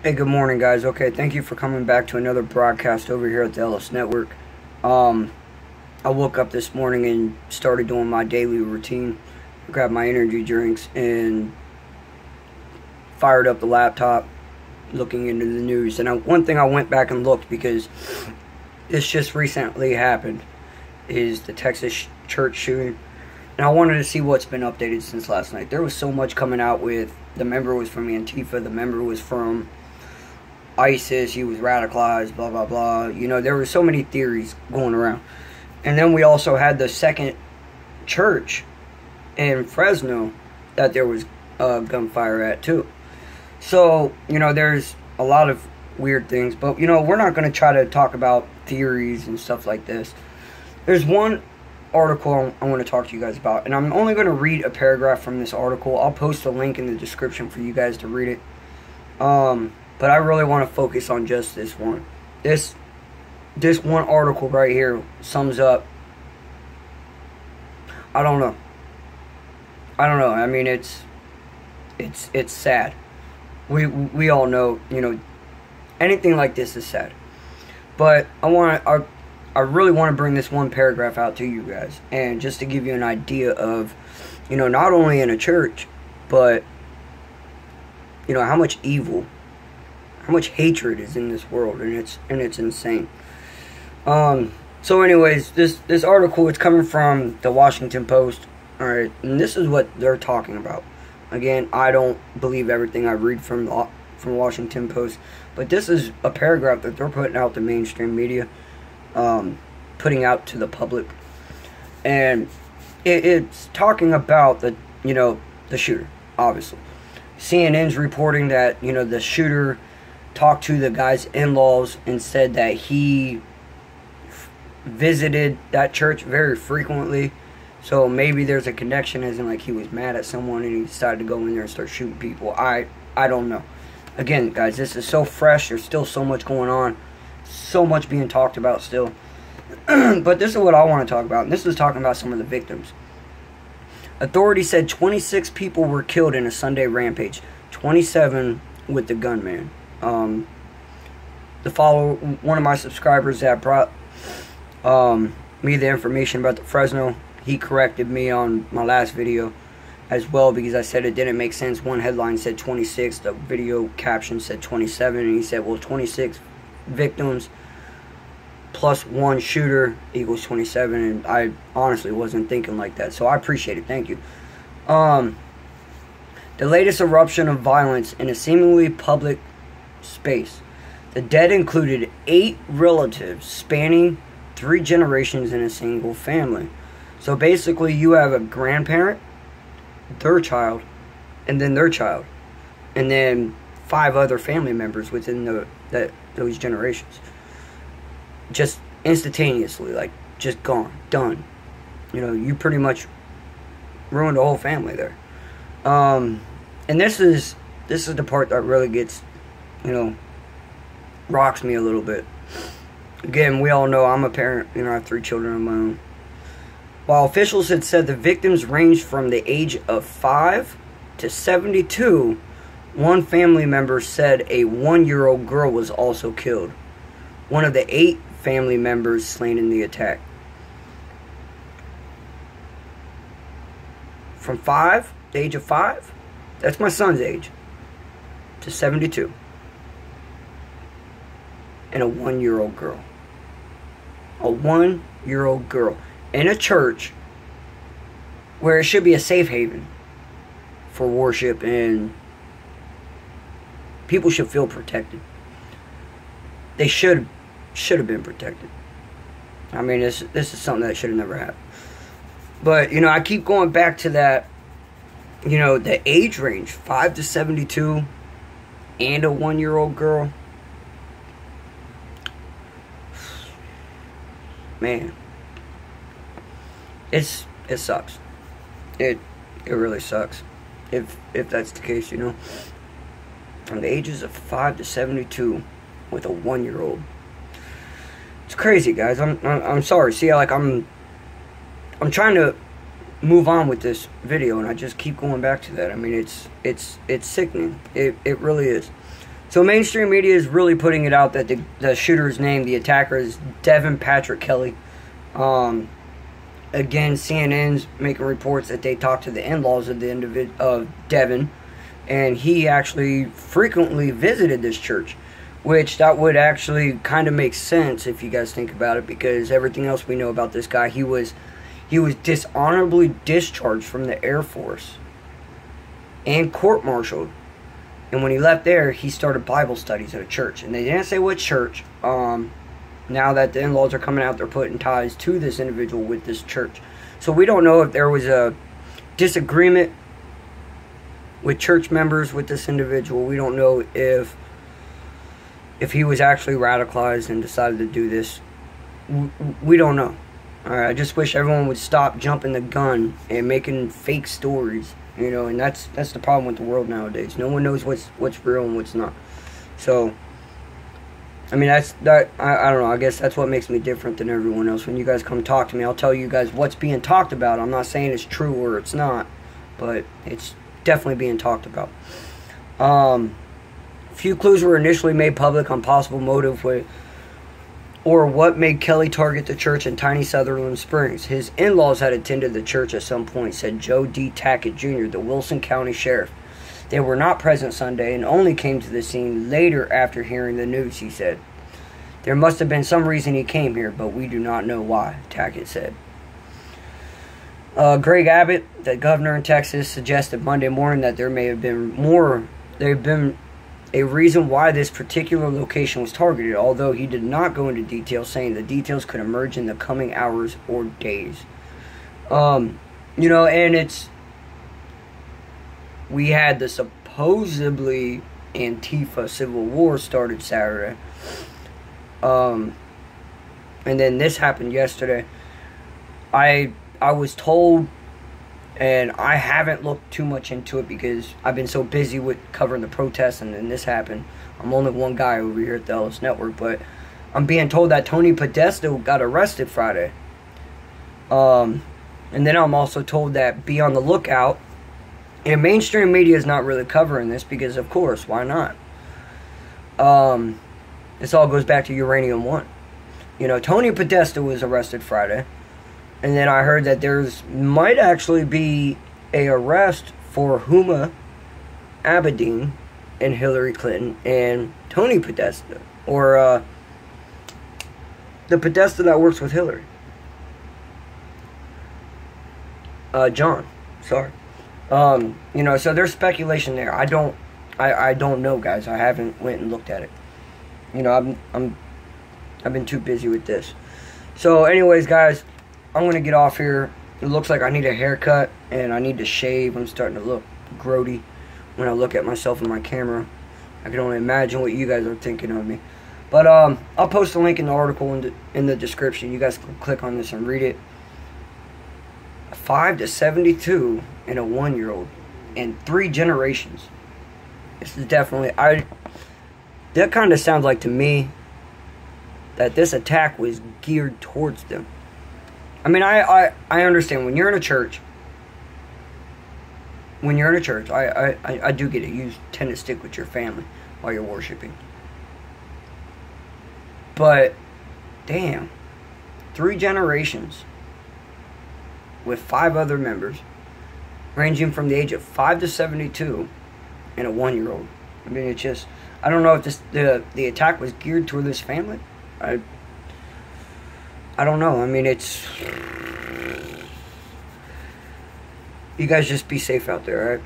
Hey, good morning, guys. Okay, thank you for coming back to another broadcast over here at the Ellis Network. I woke up this morning and started doing my daily routine. I grabbed my energy drinks and fired up the laptop, looking into the news. And one thing I went back and looked, because this just recently happened, is the Texas church shooting. And I wanted to see what's been updated since last night. There was so much coming out with the member was from Antifa, the member was from ISIS, he was radicalized, blah, blah, blah. You know, there were so many theories going around. And then we also had the second church in Fresno that there was gunfire at, too. So, you know, there's a lot of weird things. But, you know, we're not going to try to talk about theories and stuff like this. There's one article I want to talk to you guys about. And I'm only going to read a paragraph from this article. I'll post a link in the description for you guys to read it. But I really want to focus on just this one. This one article right here sums up. I don't know. I mean, it's sad. We all know, you know, anything like this is sad. But I really want to bring this one paragraph out to you guys, and just to give you an idea of, you know, not only in a church, but you know how much evil, how much hatred is in this world, and it's insane. So anyways, this article, it's coming from the Washington Post. Alright, and this is what they're talking about. Again, I don't believe everything I read from Washington Post, but this is a paragraph that they're putting out the mainstream media, putting out to the public, and it's talking about the shooter. Obviously, CNN's reporting that, you know, the shooter talked to the guy's in-laws and said that he visited that church very frequently. So maybe there's a connection, as in like he was mad at someone and he decided to go in there and start shooting people. I don't know. Again, guys, this is so fresh. There's still so much going on. So much being talked about still. But this is what I want to talk about. And this is talking about some of the victims. Authorities said 26 people were killed in a Sunday rampage. 27 with the gunman. One of my subscribers that brought me the information about the Fresno, he corrected me on my last video as well, because I said it didn't make sense. One headline said 26, the video caption said 27, and he said, well, 26 victims plus one shooter equals 27, and I honestly wasn't thinking like that, so I appreciate it. Thank you. The latest eruption of violence in a seemingly public space. The dead included 8 relatives spanning 3 generations in a single family. So basically, you have a grandparent, their child, and then their child, and then 5 other family members within those generations. Just instantaneously, like, just gone, done. You know, you pretty much ruined the whole family there. And this is the part that really gets, you know, rocks me a little bit. Again, we all know I'm a parent. You know, I have 3 children of my own. While officials had said the victims ranged from the age of 5 to 72, one family member said a 1-year-old girl was also killed. One of the 8 family members slain in the attack. From 5, the age of 5, that's my son's age, to 72. And a 1-year-old girl. A 1-year-old girl. In a church where it should be a safe haven for worship, and people should feel protected. They should have been protected. I mean, this is something that should have never happened. But, you know, I keep going back to that, you know, the age range, 5 to 72, and a 1-year-old girl. Man, it sucks. It really sucks. If that's the case, you know. From the ages of 5 to 72 with a 1-year-old. It's crazy, guys. I'm sorry. See, like, I'm trying to move on with this video, and I just keep going back to that. I mean, it's sickening. It really is. So mainstream media is really putting it out that the shooter's name, the attacker, is Devin Patrick Kelly. Again, CNN's making reports that they talked to the in-laws of of Devin, and he actually frequently visited this church, which that would actually kind of make sense if you guys think about it, because everything else we know about this guy, he was dishonorably discharged from the Air Force and court-martialed. And when he left there, he started Bible studies at a church. And they didn't say what church. Now that the in-laws are coming out, they're putting ties to this individual with this church. So we don't know if there was a disagreement with church members with this individual. We don't know if he was actually radicalized and decided to do this. We don't know. Alright, I just wish everyone would stop jumping the gun and making fake stories. You know, and that's the problem with the world nowadays. No one knows what's real and what's not. So, I mean, I don't know. I guess that's what makes me different than everyone else. When you guys come talk to me, I'll tell you guys what's being talked about. I'm not saying it's true or it's not, but it's definitely being talked about. Few clues were initially made public on possible motive or what made Kelly target the church in tiny Sutherland Springs. His in-laws had attended the church at some point, said Joe D. Tackett Jr., the Wilson County Sheriff. They were not present Sunday and only came to the scene later after hearing the news, he said. There must have been some reason he came here, but we do not know why, Tackett said. Greg Abbott, the governor in Texas, suggested Monday morning that there had been a reason why this particular location was targeted, although he did not go into detail, saying the details could emerge in the coming hours or days. You know, and we had the supposedly Antifa civil war started Saturday. And then this happened yesterday. I was told, and I haven't looked too much into it because I've been so busy with covering the protests, and then this happened. I'm only one guy over here at the Ellis Network, but I'm being told that Tony Podesta got arrested Friday. And then I'm also told that be on the lookout. And mainstream media is not really covering this because, of course, why not? This all goes back to Uranium One. You know, Tony Podesta was arrested Friday. And then I heard that might actually be a arrest for Huma Abedin and Hillary Clinton and Tony Podesta. Or the Podesta that works with Hillary. John. Sorry. You know, so there's speculation there. I don't know, guys. I haven't went and looked at it. You know, I've been too busy with this. So anyways, guys, I'm going to get off here. It looks like I need a haircut and I need to shave. I'm starting to look grody when I look at myself in my camera. I can only imagine what you guys are thinking of me. But I'll post a link in the article in the description. You guys can click on this and read it. 5 to 72 and a 1-year-old in 3 generations. This is definitely... that kind of sounds like to me that this attack was geared towards them. I mean, I understand when you're in a church. When you're in a church, I do get it. You tend to stick with your family while you're worshiping. But, damn, 3 generations with 5 other members, ranging from the age of 5 to 72, and a 1-year-old. I mean, it's just, I don't know if the attack was geared toward this family. I don't know. I mean, you guys just be safe out there, alright?